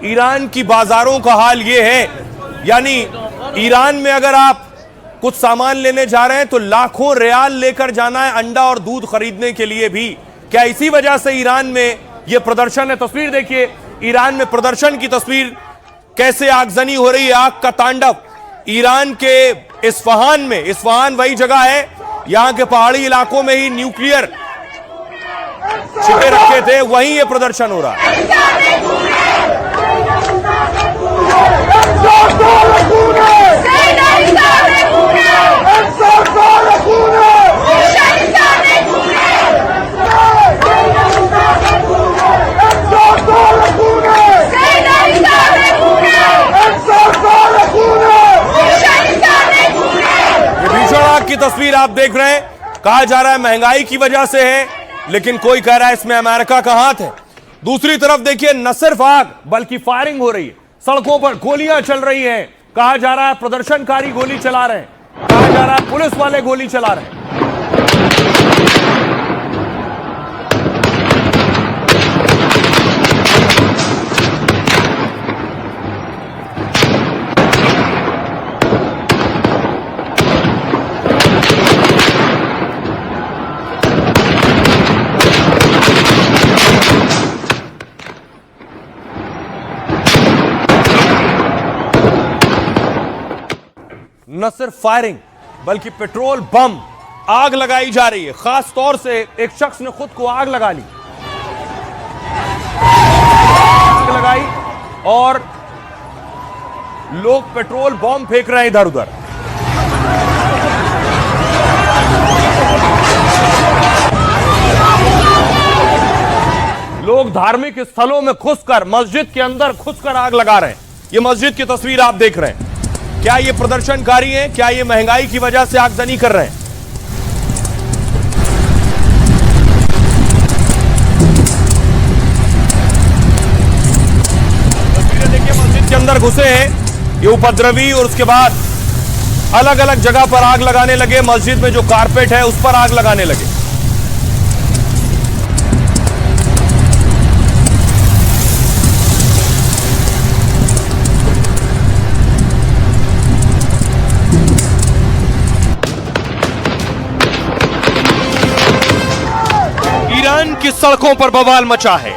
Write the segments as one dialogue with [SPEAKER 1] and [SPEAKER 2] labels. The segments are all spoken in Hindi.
[SPEAKER 1] ईरान की बाजारों का हाल यह है, यानी ईरान में अगर आप कुछ सामान लेने जा रहे हैं तो लाखों रियाल लेकर जाना है अंडा और दूध खरीदने के लिए भी। क्या इसी वजह से ईरान में यह प्रदर्शन है? तस्वीर देखिए, ईरान में प्रदर्शन की तस्वीर, कैसे आगजनी हो रही है, आग का तांडव। ईरान के इस्फहान में, इस्फहान वही जगह है यहां के पहाड़ी इलाकों में ही न्यूक्लियर छिपे रखे थे, वहीं यह प्रदर्शन हो रहा है। की तस्वीर आप देख रहे हैं, कहा जा रहा है महंगाई की वजह से है, लेकिन कोई कह रहा है इसमें अमेरिका का हाथ है। दूसरी तरफ देखिए, न सिर्फ आग बल्कि फायरिंग हो रही है, सड़कों पर गोलियां चल रही हैं। कहा जा रहा है प्रदर्शनकारी गोली चला रहे हैं, कहा जा रहा है पुलिस वाले गोली चला रहे हैं। न सिर्फ फायरिंग बल्कि पेट्रोल बम, आग लगाई जा रही है। खास तौर से एक शख्स ने खुद को आग लगा ली, आग लगाई और लोग पेट्रोल बम फेंक रहे हैं इधर उधर। लोग धार्मिक स्थलों में घुसकर, मस्जिद के अंदर घुसकर आग लगा रहे हैं। यह मस्जिद की तस्वीर आप देख रहे हैं। क्या ये प्रदर्शनकारी हैं? क्या ये महंगाई की वजह से आगजनी कर रहे हैं? तस्वीरें देखिए, मस्जिद के अंदर घुसे हैं ये उपद्रवी और उसके बाद अलग अलग जगह पर आग लगाने लगे। मस्जिद में जो कारपेट है उस पर आग लगाने लगे। ईरान की सड़कों पर बवाल मचा है,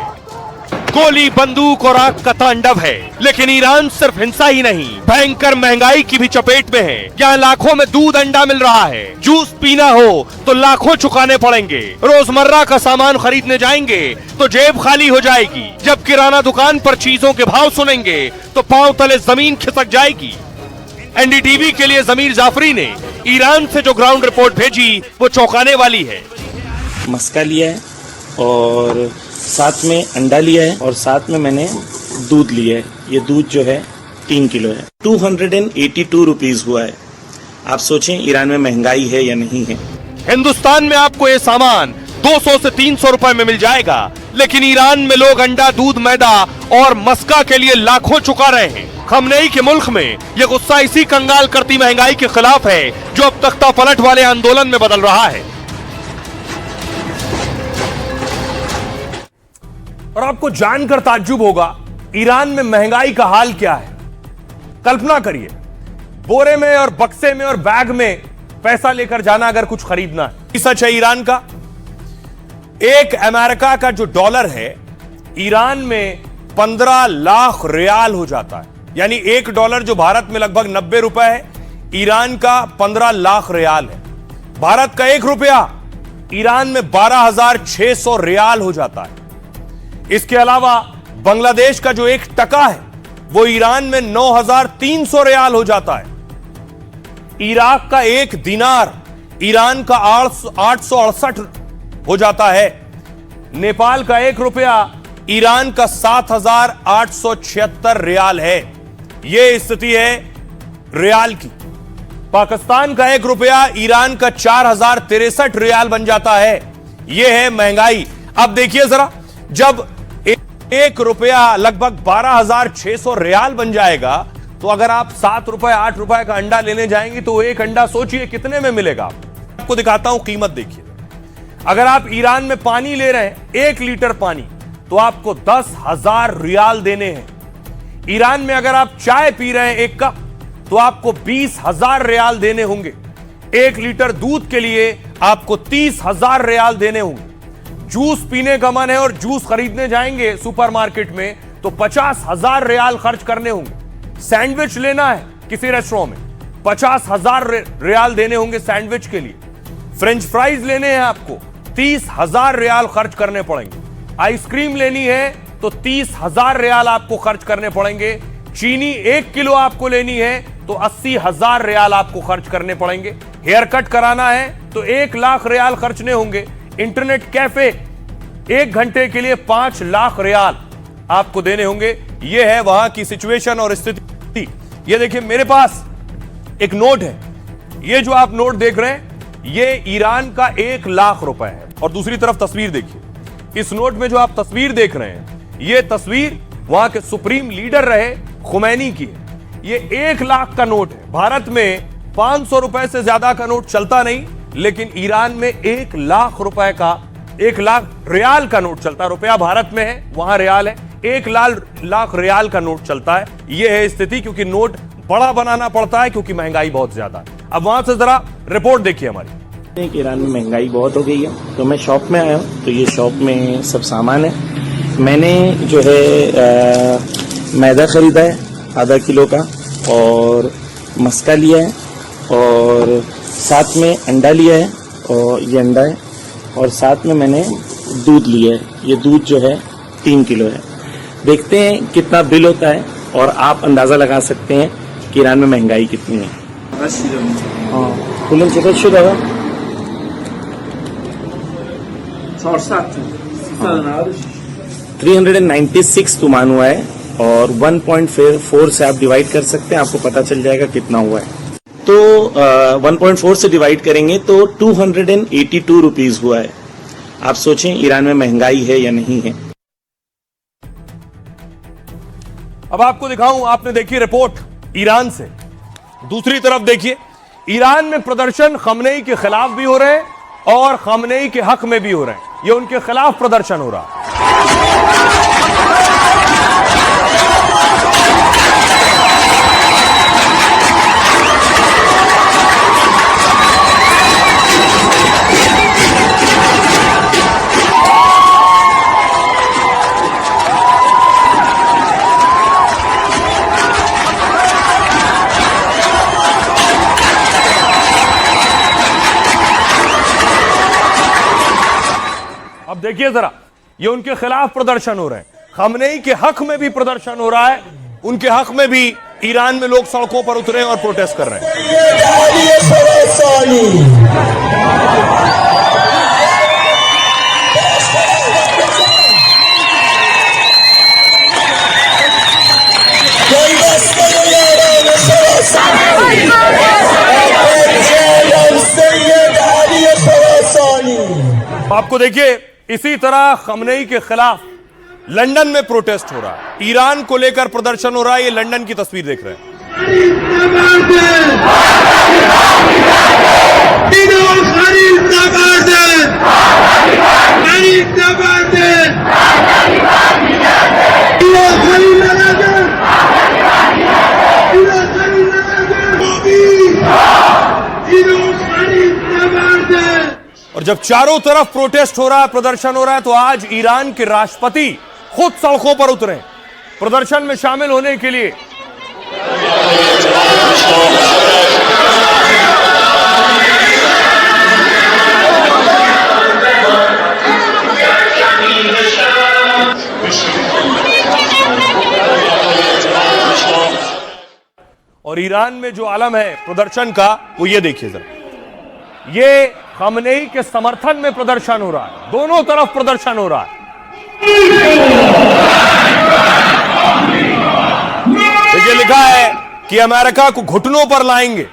[SPEAKER 1] गोली, बंदूक और आग का तांडव है। लेकिन ईरान सिर्फ हिंसा ही नहीं, भयंकर महंगाई की भी चपेट में है। यहाँ लाखों में दूध, अंडा मिल रहा है। जूस पीना हो तो लाखों चुकाने पड़ेंगे। रोजमर्रा का सामान खरीदने जाएंगे तो जेब खाली हो जाएगी। जब किराना दुकान पर चीजों के भाव सुनेंगे तो पांव तले जमीन खिसक जाएगी। एनडीटीवी के लिए जमीर जाफरी ने ईरान से जो ग्राउंड रिपोर्ट भेजी वो चौंकाने वाली है।
[SPEAKER 2] मस्का लिया है और साथ में अंडा लिया है और साथ में मैंने दूध लिया है। ये दूध जो है 3 किलो है। 282 रुपीज हुआ है। आप सोचें ईरान में महंगाई है या नहीं है।
[SPEAKER 1] हिंदुस्तान में आपको ये सामान 200 से 300 रुपए में मिल जाएगा, लेकिन ईरान में लोग अंडा, दूध, मैदा और मस्का के लिए लाखों चुका रहे हैं। खमनेई के मुल्क में यह गुस्सा इसी कंगाल करती महंगाई के खिलाफ है जो अब तख्ता पलट वाले आंदोलन में बदल रहा है। और आपको जानकर ताज्जुब होगा ईरान में महंगाई का हाल क्या है। कल्पना करिए, बोरे में और बक्से में और बैग में पैसा लेकर जाना अगर कुछ खरीदना है। सच है ईरान का। एक अमेरिका का जो डॉलर है ईरान में 15 लाख रियाल हो जाता है। यानी $1 जो भारत में लगभग 90 रुपए है, ईरान का 15 लाख रियाल है। भारत का ₹1 ईरान में 12,600 रियाल हो जाता है। इसके अलावा बांग्लादेश का जो 1 टका है वो ईरान में 9,300 रियाल हो जाता है। इराक का 1 दिनार ईरान का 868 हो जाता है। नेपाल का ₹1 ईरान का 7,876 रियाल है। यह स्थिति है रियाल की। पाकिस्तान का ₹1 ईरान का 4,063 रियाल बन जाता है। यह है महंगाई। अब देखिए जरा, जब ₹1 लगभग 12,600 रियाल बन जाएगा तो अगर आप ₹7, ₹8 का अंडा लेने जाएंगे तो एक अंडा सोचिए कितने में मिलेगा। आपको दिखाता हूं, कीमत देखिए। अगर आप ईरान में पानी ले रहे हैं 1 लीटर पानी तो आपको 10,000 रियाल देने हैं। ईरान में अगर आप चाय पी रहे हैं एक कप, तो आपको 20,000 रियाल देने होंगे। 1 लीटर दूध के लिए आपको 30,000 रियाल देने होंगे। जूस पीने का मन है और जूस खरीदने जाएंगे सुपरमार्केट में, तो 50,000 रियाल खर्च करने होंगे। सैंडविच लेना है किसी रेस्टोरेंट में, 50,000 रियाल देने होंगे सैंडविच के लिए। फ्रेंच फ्राइज लेने हैं आपको, 30,000 रियाल खर्च करने पड़ेंगे। आइसक्रीम लेनी है तो 30,000 रियाल आपको खर्च करने पड़ेंगे। चीनी 1 किलो आपको लेनी है तो 80,000 रियाल आपको खर्च करने पड़ेंगे। हेयर कट कराना है तो 1 लाख रियाल खर्चने होंगे। इंटरनेट कैफे 1 घंटे के लिए 5 लाख रियाल आपको देने होंगे। यह है वहां की सिचुएशन और स्थिति। ये देखिए मेरे पास एक नोट है, ये जो आप नोट देख रहे हैं ये ईरान का 1 लाख रुपए है। और दूसरी तरफ तस्वीर देखिए, इस नोट में जो आप तस्वीर देख रहे हैं ये तस्वीर वहां के सुप्रीम लीडर रहे खुमैनी की है। ये 1 लाख का नोट है। भारत में 500 रुपए से ज्यादा का नोट चलता नहीं, लेकिन ईरान में 1 लाख रुपए का, 1 लाख रियाल का नोट चलता है। रुपया भारत में है, वहां रियाल है। 1 लाख रियाल का नोट चलता है। यह है स्थिति, क्योंकि नोट बड़ा बनाना पड़ता है क्योंकि महंगाई बहुत ज्यादा है। अब वहां से जरा रिपोर्ट देखिए हमारी।
[SPEAKER 2] ईरान में महंगाई बहुत हो गई है, तो मैं शॉप में आया हूँ। तो ये शॉप में सब सामान है। मैंने जो है मैदा खरीदा है आधा किलो का, और मस्का लिया है, और साथ में अंडा लिया है, और ये अंडा है, और साथ में मैंने दूध लिया है। ये दूध जो है 3 किलो है। देखते हैं कितना बिल होता है, और आप अंदाज़ा लगा सकते हैं कि ईरान में महंगाई कितनी है। हाँ, कुल चेक शुरू होगा 396 तुमान हुआ है, और 1.4 से आप डिवाइड कर सकते हैं, आपको पता चल जाएगा कितना हुआ है। तो 1.4 से डिवाइड करेंगे तो 282 रुपीज हुआ है। आप सोचें ईरान में महंगाई है या नहीं है।
[SPEAKER 1] अब आपको दिखाऊं, आपने देखी रिपोर्ट ईरान से। दूसरी तरफ देखिए, ईरान में प्रदर्शन खमनेई के खिलाफ भी हो रहे हैं और खमनेई के हक में भी हो रहे हैं। ये उनके खिलाफ प्रदर्शन हो रहा है। अब देखिए जरा, ये उनके खिलाफ प्रदर्शन हो रहे हैं। खमनेई के हक में भी प्रदर्शन हो रहा है। उनके हक में भी ईरान में लोग सड़कों पर उतरे और प्रोटेस्ट कर रहे हैं। आपको देखिए, इसी तरह खमनेई के खिलाफ लंदन में प्रोटेस्ट हो रहा है। ईरान को लेकर प्रदर्शन हो रहा है। ये लंदन की तस्वीर देख रहे हैं। और जब चारों तरफ प्रोटेस्ट हो रहा है, प्रदर्शन हो रहा है, तो आज ईरान के राष्ट्रपति खुद सड़कों पर उतरे प्रदर्शन में शामिल होने के लिए। और ईरान में जो आलम है प्रदर्शन का, वो ये देखिए जरा। ये खमनेई के समर्थन में प्रदर्शन हो रहा है। दोनों तरफ प्रदर्शन हो रहा है। देखिए, लिखा है कि अमेरिका को घुटनों पर लाएंगे।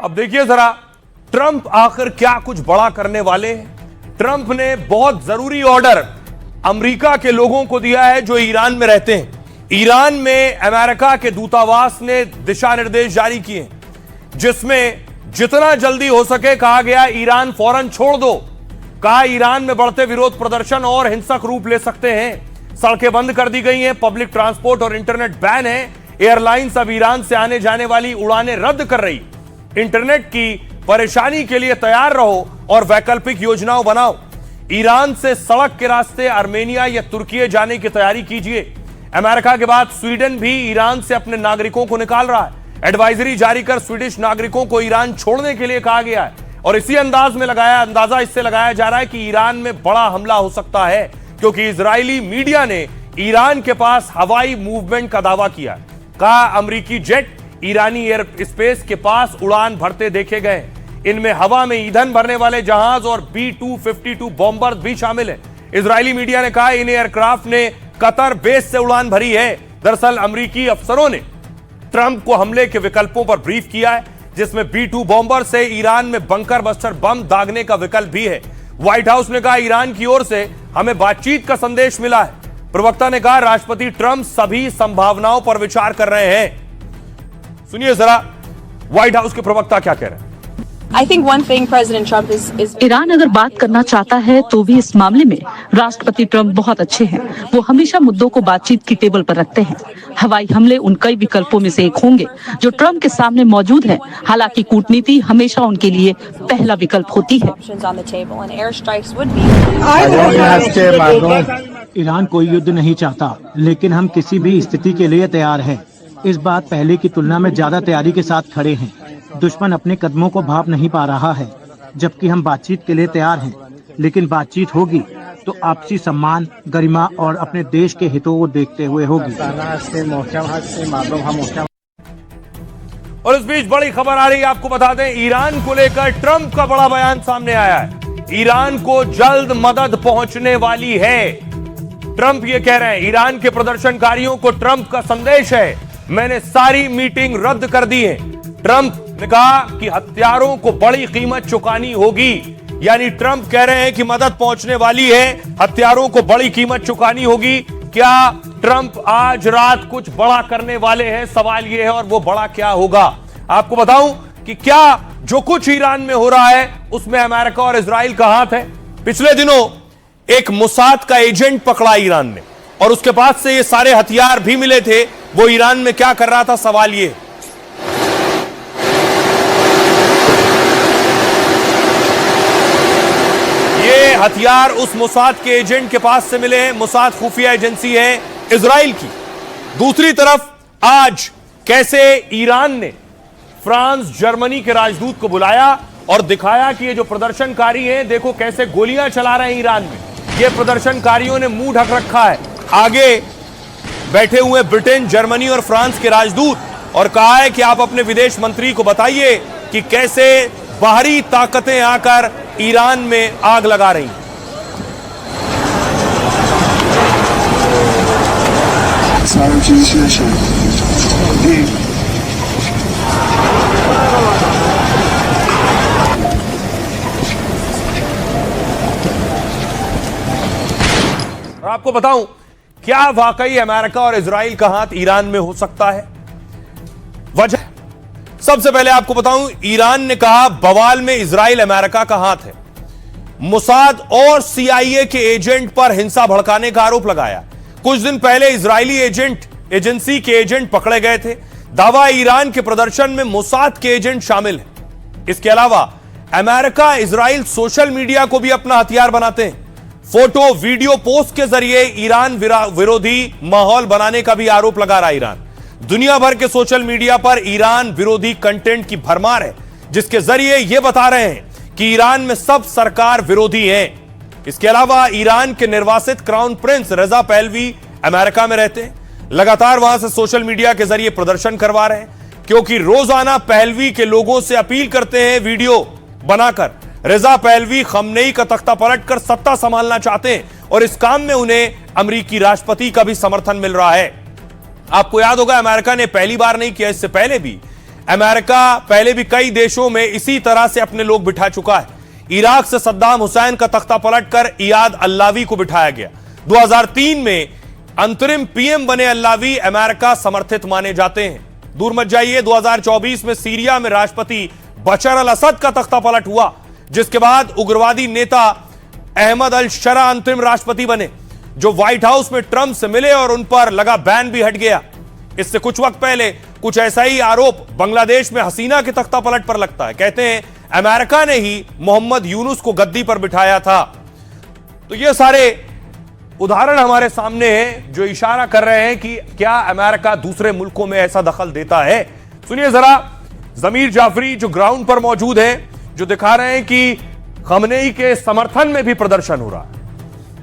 [SPEAKER 1] अब देखिए जरा, ट्रंप आखिर क्या कुछ बड़ा करने वाले हैं? ट्रंप ने बहुत जरूरी ऑर्डर अमेरिका के लोगों को दिया है जो ईरान में रहते हैं। ईरान में अमेरिका के दूतावास ने दिशा निर्देश जारी किए जिसमें जितना जल्दी हो सके कहा गया ईरान फौरन छोड़ दो। कहा ईरान में बढ़ते विरोध प्रदर्शन और हिंसक रूप ले सकते हैं। सड़कें बंद कर दी गई हैं, पब्लिक ट्रांसपोर्ट और इंटरनेट बैन है। एयरलाइंस अब ईरान से आने जाने वाली उड़ानें रद्द कर रही। इंटरनेट की परेशानी के लिए तैयार रहो और वैकल्पिक योजनाओं बनाओ। ईरान से सड़क के रास्ते आर्मेनिया या तुर्की जाने की तैयारी कीजिए। अमेरिका के बाद स्वीडन भी ईरान से अपने नागरिकों को निकाल रहा है। एडवाइजरी जारी कर स्वीडिश नागरिकों को ईरान छोड़ने के लिए कहा गया है और इसी अंदाजा इससे लगाया जा रहा है कि ईरान में बड़ा हमला हो सकता है क्योंकि इजरायली मीडिया ने ईरान के पास हवाई मूवमेंट का दावा किया। कहा अमेरिकी जेट ईरानी एयर स्पेस के पास उड़ान भरते देखे गए। इनमें हवा में ईंधन भरने वाले जहाज और B-252 बॉम्बर भी शामिल है। इजरायली मीडिया ने कहा इन एयरक्राफ्ट ने कतर बेस से उड़ान भरी है। दरअसल अमेरिकी अफसरों ने ट्रंप को हमले के विकल्पों पर ब्रीफ किया है जिसमें B-2 बॉम्बर से ईरान में बंकर बस्टर बम दागने का विकल्प भी है। व्हाइट हाउस ने कहा ईरान की ओर से हमें बातचीत का संदेश मिला है। प्रवक्ता ने कहा राष्ट्रपति ट्रंप सभी संभावनाओं पर विचार कर रहे हैं। सुनिए जरा व्हाइट हाउस के प्रवक्ता क्या कह रहे हैं।
[SPEAKER 3] I think one thing President Trump is
[SPEAKER 4] Iran अगर बात करना चाहता है तो भी इस मामले में राष्ट्रपति ट्रंप बहुत अच्छे हैं। वो हमेशा मुद्दों को बातचीत की टेबल पर रखते हैं। हवाई हमले उन कई विकल्पों में से एक होंगे जो ट्रंप के सामने मौजूद है। हालांकि कूटनीति हमेशा उनके लिए पहला विकल्प होती है।
[SPEAKER 3] options on the table and airstrikes would be.
[SPEAKER 5] Iran कोई युद्ध नहीं चाहता, लेकिन हम किसी भी स्थिति के लिए तैयार हैं। इस बार पहले की तुलना में ज्यादा तैयारी के साथ खड़े हैं। दुश्मन अपने कदमों को भाप नहीं पा रहा है, जबकि हम बातचीत के लिए तैयार हैं। लेकिन बातचीत होगी तो आपसी सम्मान, गरिमा और अपने देश के हितों को देखते हुए होगी।
[SPEAKER 1] और इस बीच बड़ी खबर आ रही है, आपको बता दें ईरान को लेकर ट्रंप का बड़ा बयान सामने आया है। ईरान को जल्द मदद पहुंचने वाली है। ट्रंप ये कह रहे हैं ईरान के प्रदर्शनकारियों को ट्रंप का संदेश है, मैंने सारी मीटिंग रद्द कर दी है। ट्रंप ने कहा कि हथियारों को बड़ी कीमत चुकानी होगी। यानी ट्रंप कह रहे हैं कि मदद पहुंचने वाली है, हथियारों को बड़ी कीमत चुकानी होगी। क्या ट्रंप आज रात कुछ बड़ा करने वाले हैं? सवाल यह है और वो बड़ा क्या होगा। आपको बताऊं कि क्या जो कुछ ईरान में हो रहा है उसमें अमेरिका और इजराइल का हाथ है। पिछले दिनों एक मोसाद का एजेंट पकड़ा ईरान ने और उसके पास से ये सारे हथियार भी मिले थे। वो ईरान में क्या कर रहा था, सवाल ये। ये हथियार उस मोसाद के एजेंट के पास से मिले हैं। मोसाद खुफिया एजेंसी है इजराइल की। दूसरी तरफ आज कैसे ईरान ने फ्रांस, जर्मनी के राजदूत को बुलाया और दिखाया कि ये जो प्रदर्शनकारी हैं देखो कैसे गोलियां चला रहे हैं ईरान में। ये प्रदर्शनकारियों ने मुंह ढक रखा है। आगे बैठे हुए ब्रिटेन, जर्मनी और फ्रांस के राजदूत और कहा है कि आप अपने विदेश मंत्री को बताइए कि कैसे बाहरी ताकतें आकर ईरान में आग लगा रही हैं। और आपको बताऊं क्या वाकई अमेरिका और इजराइल का हाथ ईरान में हो सकता है? वजह सबसे पहले आपको बताऊं, ईरान ने कहा बवाल में इजराइल अमेरिका का हाथ है। मोसाद और CIA के एजेंट पर हिंसा भड़काने का आरोप लगाया। कुछ दिन पहले इजरायली एजेंसी के एजेंट पकड़े गए थे। दावा ईरान के प्रदर्शन में मोसाद के एजेंट शामिल हैं। इसके अलावा अमेरिका, इजराइल सोशल मीडिया को भी अपना हथियार बनाते हैं। फोटो, वीडियो पोस्ट के जरिए ईरान विरोधी माहौल बनाने का भी आरोप लगा रहा है ईरान। दुनिया भर के सोशल मीडिया पर ईरान विरोधी कंटेंट की भरमार है, जिसके जरिए यह बता रहे हैं कि ईरान में सब सरकार विरोधी हैं। इसके अलावा ईरान के निर्वासित crown prince Reza Pahlavi America में रहते हैं। लगातार वहां से सोशल मीडिया के जरिए प्रदर्शन करवा रहे हैं, क्योंकि रोजाना पहलवी के लोगों से अपील करते हैं वीडियो बनाकर। रजा पहलवी खमनेई का तख्ता पलटकर सत्ता संभालना चाहते हैं और इस काम में उन्हें अमेरिकी राष्ट्रपति का भी समर्थन मिल रहा है। आपको याद होगा अमेरिका ने पहली बार नहीं किया, इससे पहले भी अमेरिका पहले भी कई देशों में इसी तरह से अपने लोग बिठा चुका है। इराक से सद्दाम हुसैन का तख्ता पलटकर इयाद अल्लावी को बिठाया गया। 2003 में अंतरिम पीएम बने अल्लावी अमेरिका समर्थित माने जाते हैं। दूर मत जाइए, 2024 में सीरिया में राष्ट्रपति बशर अल असद का तख्ता पलट हुआ, जिसके बाद उग्रवादी नेता अहमद अल शरा अंतरिम राष्ट्रपति बने, जो व्हाइट हाउस में ट्रंप से मिले और उन पर लगा बैन भी हट गया। इससे कुछ वक्त पहले कुछ ऐसा ही आरोप बांग्लादेश में हसीना के तख्ता पलट पर लगता है। कहते हैं अमेरिका ने ही मोहम्मद यूनुस को गद्दी पर बिठाया था। तो ये सारे उदाहरण हमारे सामने हैं जो इशारा कर रहे हैं कि क्या अमेरिका दूसरे मुल्कों में ऐसा दखल देता है। सुनिए जरा जमीर जाफरी जो ग्राउंड पर मौजूद हैं, जो दिखा रहे हैं कि खमनेई के समर्थन में भी प्रदर्शन हो रहा है।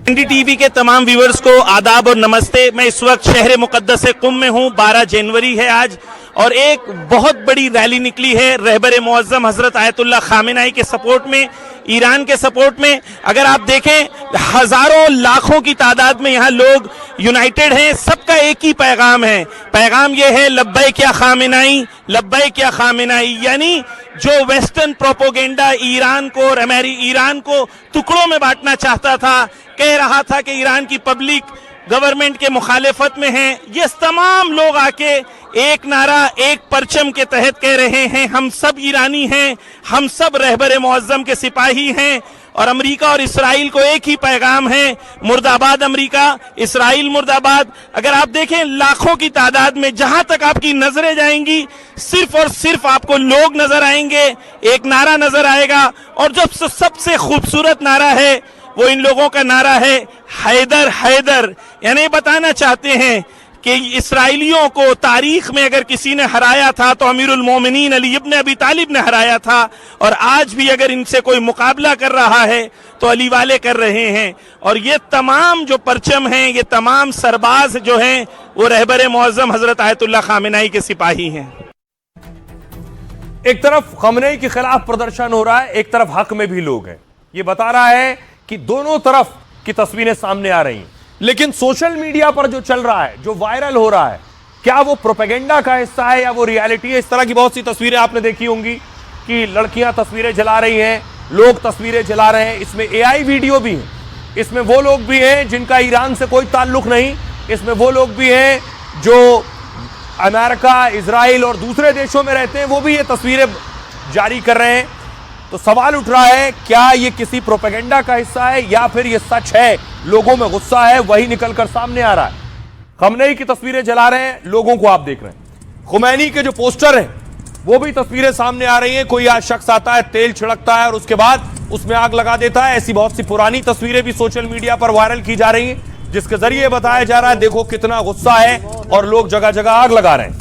[SPEAKER 2] एनडीटीवी के तमाम व्यूअर्स को आदाब और नमस्ते। मैं इस वक्त शहर मुकद्दस कुम में हूं। 12 जनवरी है आज और एक बहुत बड़ी रैली निकली है रहबर मुअज्जम हजरत आयतुल्लाह खामेनाई के सपोर्ट में, ईरान के सपोर्ट में। अगर आप देखें हजारों लाखों की तादाद में यहाँ लोग यूनाइटेड हैं। सबका एक ही पैगाम है, पैगाम यह है लब्बैक या खामेनाई, लब्बैक या खामेनाई। यानी जो वेस्टर्न प्रोपोगेंडा ईरान को और ईरान को टुकड़ों में बांटना चाहता था, कह रहा था कि ईरान की पब्लिक गवर्नमेंट के मुखालिफत में है, ये तमाम लोग आके एक नारा एक परचम के तहत कह रहे हैं हम सब ईरानी हैं, हम सब रहबर मुअज्जम के सिपाही हैं। और अमेरिका और इसराइल को एक ही पैगाम है, मुर्दाबाद अमेरिका, इसराइल मुर्दाबाद। अगर आप देखें लाखों की तादाद में जहां तक आपकी नजरें जाएंगी सिर्फ और सिर्फ आपको लोग नजर आएंगे, एक नारा नजर आएगा। और जो सबसे खूबसूरत नारा है वो इन लोगों का नारा है हैदर हैदर। यानी बताना चाहते हैं कि इसराइलियों को तारीख में अगर किसी ने हराया था तो अमीरुल मोमिनीन अली इब्न अबी तालिब ने हराया था, और आज भी अगर इनसे कोई मुकाबला कर रहा है तो अली वाले कर रहे हैं। और ये तमाम जो परचम हैं, ये तमाम सरबाज जो हैं वो रहबर मुअज्जम हजरत आयतुल्लाह खामेनाई के सिपाही हैं।
[SPEAKER 1] एक तरफ खमनेई के खिलाफ प्रदर्शन हो रहा है, एक तरफ हक में भी लोग हैं। ये बता रहा है कि दोनों तरफ की तस्वीरें सामने आ रही हैं। लेकिन सोशल मीडिया पर जो चल रहा है, जो वायरल हो रहा है, क्या वो प्रोपेगेंडा का हिस्सा है या वो रियलिटी है? इस तरह की बहुत सी तस्वीरें आपने देखी होंगी कि लड़कियां तस्वीरें जला रही हैं, लोग तस्वीरें जला रहे हैं। इसमें एआई वीडियो भी है, इसमें वो लोग भी हैं जिनका ईरान से कोई ताल्लुक नहीं, इसमें वो लोग भी हैं जो अमेरिका, इजराइल और दूसरे देशों में रहते हैं, वो भी ये तस्वीरें जारी कर रहे हैं। तो सवाल उठ रहा है क्या ये किसी प्रोपेगेंडा का हिस्सा है या फिर ये सच है, लोगों में गुस्सा है वही निकलकर सामने आ रहा है। खमनेई की तस्वीरें जला रहे हैं, लोगों को आप देख रहे हैं। खुमैनी के जो पोस्टर हैं वो भी तस्वीरें सामने आ रही हैं। कोई आज शख्स आता है, तेल छिड़कता है और उसके बाद उसमें आग लगा देता है। ऐसी बहुत सी पुरानी तस्वीरें भी सोशल मीडिया पर वायरल की जा रही हैं, जिसके जरिए बताया जा रहा है देखो कितना गुस्सा है और लोग जगह जगह आग लगा रहे हैं।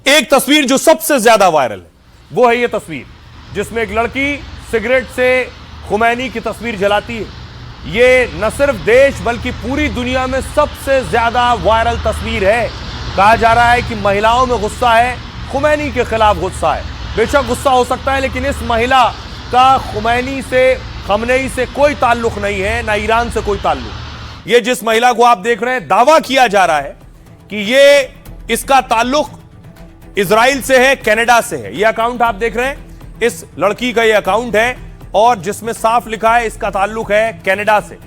[SPEAKER 1] एक तस्वीर जो सबसे ज्यादा वायरल है वो है ये तस्वीर जिसमें एक लड़की सिगरेट से खुमैनी की तस्वीर जलाती है। ये न सिर्फ देश बल्कि पूरी दुनिया में सबसे ज्यादा वायरल तस्वीर है। कहा जा रहा है कि महिलाओं में गुस्सा है, खुमैनी के खिलाफ गुस्सा है। बेशक गुस्सा हो सकता है, लेकिन इस महिला का खमनेई से कोई ताल्लुक नहीं है, ना ईरान से कोई ताल्लुक। ये जिस महिला को आप देख रहे हैं, दावा किया जा रहा है कि ये इसका ताल्लुक इजराइल से है, कनाडा से है। यह अकाउंट आप देख रहे हैं, इस लड़की का यह अकाउंट है और जिसमें साफ लिखा है इसका ताल्लुक है कनाडा से।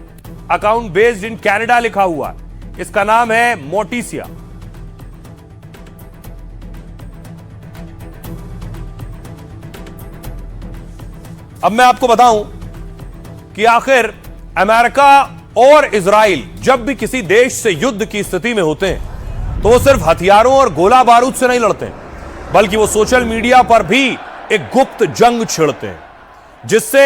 [SPEAKER 1] अकाउंट बेस्ड इन कनाडा लिखा हुआ है। इसका नाम है मोटिसिया। अब मैं आपको बताऊं कि आखिर अमेरिका और इजराइल जब भी किसी देश से युद्ध की स्थिति में होते हैं तो वो सिर्फ हथियारों और गोला बारूद से नहीं लड़ते, बल्कि वो सोशल मीडिया पर भी एक गुप्त जंग छिड़ते हैं, जिससे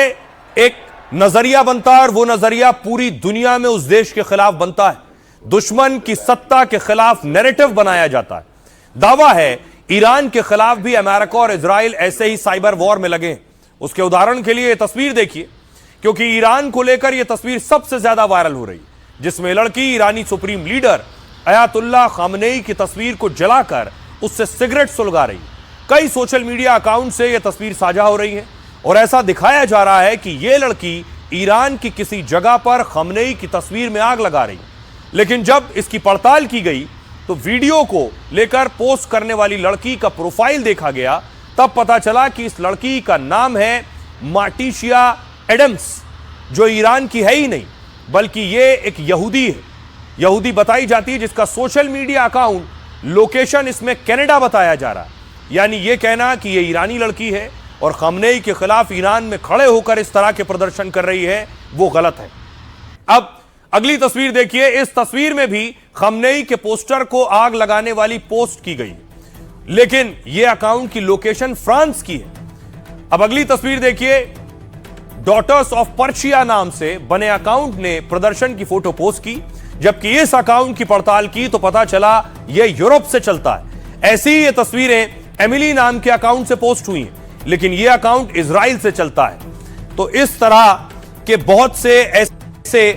[SPEAKER 1] एक नजरिया बनता है और वो नजरिया पूरी दुनिया में उस देश के खिलाफ बनता है। दुश्मन की सत्ता के खिलाफ नैरेटिव बनाया जाता है। दावा है ईरान के खिलाफ भी अमेरिका और इजराइल ऐसे ही साइबर वॉर में लगे हैं। उसके उदाहरण के लिए ये तस्वीर देखिए, क्योंकि ईरान को लेकर यह तस्वीर सबसे ज्यादा वायरल हो रही है, जिसमें लड़की ईरानी सुप्रीम लीडर अयातुल्लाह खामनेई की तस्वीर को जलाकर उससे सिगरेट सुलगा रही है। कई सोशल मीडिया अकाउंट से यह तस्वीर साझा हो रही है। और ऐसा दिखाया जा रहा है कि यह लड़की ईरान की किसी जगह पर खमनेई की तस्वीर में आग लगा रही है। लेकिन जब इसकी पड़ताल की गई तो वीडियो को लेकर पोस्ट करने वाली लड़की का प्रोफाइल देखा गया, तब पता चला कि इस लड़की का नाम है मार्टिशिया एडम्स, जो ईरान की है ही नहीं बल्कि ये एक यहूदी है। यहूदी बताई जाती है, जिसका सोशल मीडिया अकाउंट लोकेशन इसमें कनाडा बताया जा रहा है। यानी यह कहना कि यह ईरानी लड़की है और खमनेई के खिलाफ ईरान में खड़े होकर इस तरह के प्रदर्शन कर रही है, वो गलत है। अब अगली तस्वीर देखिए। इस तस्वीर में भी खमनेई के पोस्टर को आग लगाने वाली पोस्ट की गई, लेकिन यह अकाउंट की लोकेशन फ्रांस की है। अब अगली तस्वीर देखिए। डॉटर्स ऑफ पर्शिया नाम से बने अकाउंट ने प्रदर्शन की फोटो पोस्ट की, जबकि इस अकाउंट की पड़ताल की तो पता चला यह यूरोप से चलता है। ऐसी ही ये तस्वीरें एमिली नाम के अकाउंट से पोस्ट हुई हैं, लेकिन यह अकाउंट इजराइल से चलता है। तो इस तरह के बहुत से ऐसे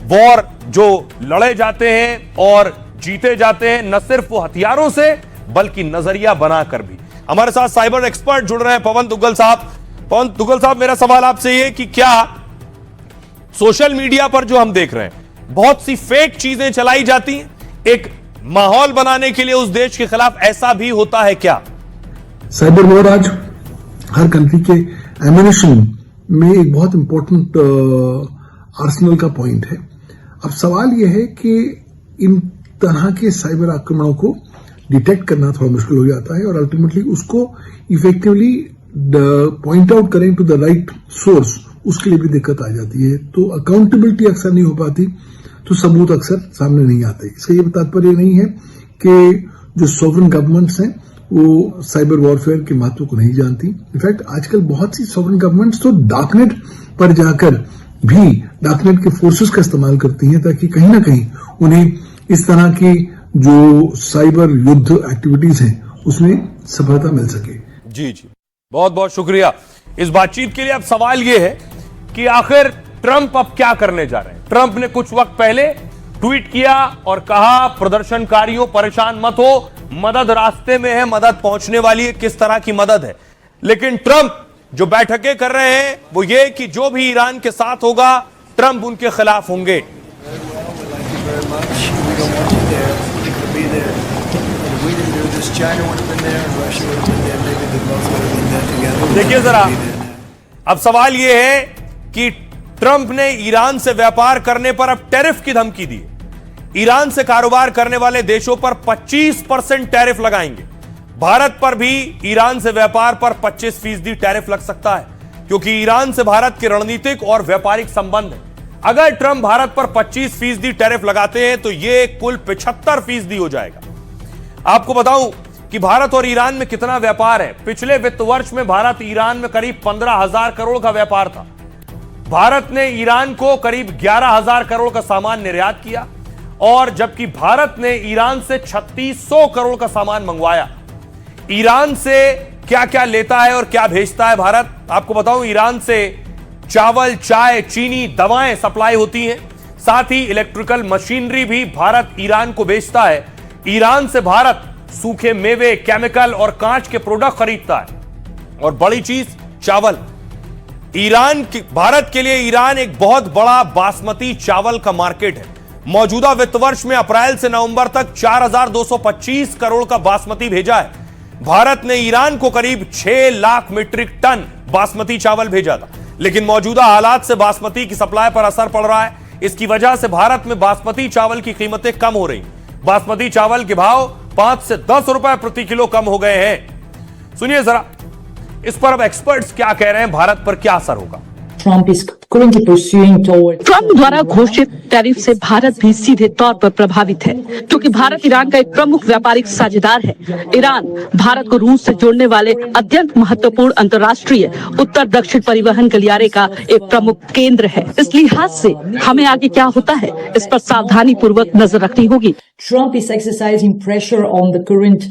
[SPEAKER 1] वॉर जो लड़े जाते हैं और जीते जाते हैं, न सिर्फ वो हथियारों से बल्कि नजरिया बनाकर भी। हमारे साथ साइबर एक्सपर्ट जुड़ रहे हैं पवन दुग्गल साहब। पवन दुग्गल साहब, मेरा सवाल आपसे ये कि क्या सोशल मीडिया पर जो हम देख रहे हैं बहुत सी फेक चीजें चलाई जाती हैं, एक माहौल बनाने के लिए उस देश के खिलाफ, ऐसा भी होता है क्या?
[SPEAKER 6] साइबर वॉर आज हर कंट्री के एमिनेशन में एक बहुत इंपॉर्टेंट आर्सेनल का पॉइंट है। अब सवाल यह है कि इन तरह के साइबर आक्रमणों को डिटेक्ट करना थोड़ा मुश्किल हो जाता है और अल्टीमेटली उसको इफेक्टिवली पॉइंट आउट करें टू द राइट सोर्स, उसके लिए भी दिक्कत आ जाती है। तो अकाउंटेबिलिटी अक्सर नहीं हो पाती, तो सबूत अक्सर सामने नहीं आते। इसका ये तात्पर्य नहीं है कि जो सॉवरेन गवर्नमेंट्स हैं वो साइबर वॉरफेयर के महत्व को नहीं जानती। इनफैक्ट आजकल बहुत सी सॉवरेन गवर्नमेंट्स तो डार्कनेट पर जाकर भी डार्कनेट के फोर्सेस का इस्तेमाल करती हैं, ताकि कहीं ना कहीं उन्हें इस तरह की जो साइबर युद्ध एक्टिविटीज हैं उसमें सफलता मिल सके।
[SPEAKER 1] जी जी, बहुत बहुत शुक्रिया इस बातचीत के लिए। अब सवाल यह है कि आखिर ट्रंप अब क्या करने जा रहे हैं? ट्रंप ने कुछ वक्त पहले ट्वीट किया और कहा प्रदर्शनकारियों परेशान मत हो, मदद रास्ते में है, मदद पहुंचने वाली है। किस तरह की मदद है? लेकिन ट्रंप जो बैठकें कर रहे हैं वो ये कि जो भी ईरान के साथ होगा ट्रंप उनके खिलाफ होंगे। देखिए जरा, अब सवाल यह है कि ट्रंप ने ईरान से व्यापार करने पर अब टैरिफ की धमकी दी। ईरान से कारोबार करने वाले देशों पर 25% टैरिफ लगाएंगे। भारत पर भी ईरान से व्यापार पर 25% टैरिफ लग सकता है, क्योंकि ईरान से भारत के रणनीतिक और व्यापारिक संबंध है। अगर ट्रंप भारत पर 25% टैरिफ लगाते हैं तो यह कुल 75% हो जाएगा। आपको बताऊं कि भारत और ईरान में कितना व्यापार है। पिछले वित्त वर्ष में भारत ईरान में करीब 15,000 करोड़ का व्यापार था। भारत ने ईरान को करीब 11,000 करोड़ का सामान निर्यात किया, और जबकि भारत ने ईरान से 3600 करोड़ का सामान मंगवाया। ईरान से क्या क्या लेता है और क्या भेजता है भारत? आपको बताऊं, ईरान से चावल, चाय, चीनी, दवाएं सप्लाई होती हैं। साथ ही इलेक्ट्रिकल मशीनरी भी भारत ईरान को बेचता है। ईरान से भारत सूखे मेवे, केमिकल और कांच के प्रोडक्ट खरीदता है। और बड़ी चीज, चावल। भारत के लिए ईरान एक बहुत बड़ा बासमती चावल का मार्केट है। मौजूदा वित्त वर्ष में अप्रैल से नवंबर तक 4,225 करोड़ का बासमती भेजा है। भारत ने ईरान को करीब 6 लाख मीट्रिक टन बासमती चावल भेजा था। लेकिन मौजूदा हालात से बासमती की सप्लाई पर असर पड़ रहा है। इसकी वजह से भारत में बासमती चावल की कीमतें कम हो रही। बासमती चावल के भाव 5 से 10 रुपए प्रति किलो कम हो गए हैं। सुनिए जरा, इस पर अब एक्सपर्ट्स क्या कह रहे हैं, भारत पर क्या असर होगा?
[SPEAKER 4] ट्रंप द्वारा घोषित टैरिफ से भारत भी सीधे तौर पर प्रभावित है, क्योंकि भारत ईरान का एक प्रमुख व्यापारिक साझेदार है। ईरान भारत को रूस से जोड़ने वाले अत्यंत महत्वपूर्ण अंतर्राष्ट्रीय उत्तर दक्षिण परिवहन गलियारे का एक प्रमुख केंद्र है। इस लिहाज से हमें आगे क्या होता है, इस पर सावधानी पूर्वक नजर रखनी होगी।
[SPEAKER 7] Trump is exercising pressure on the current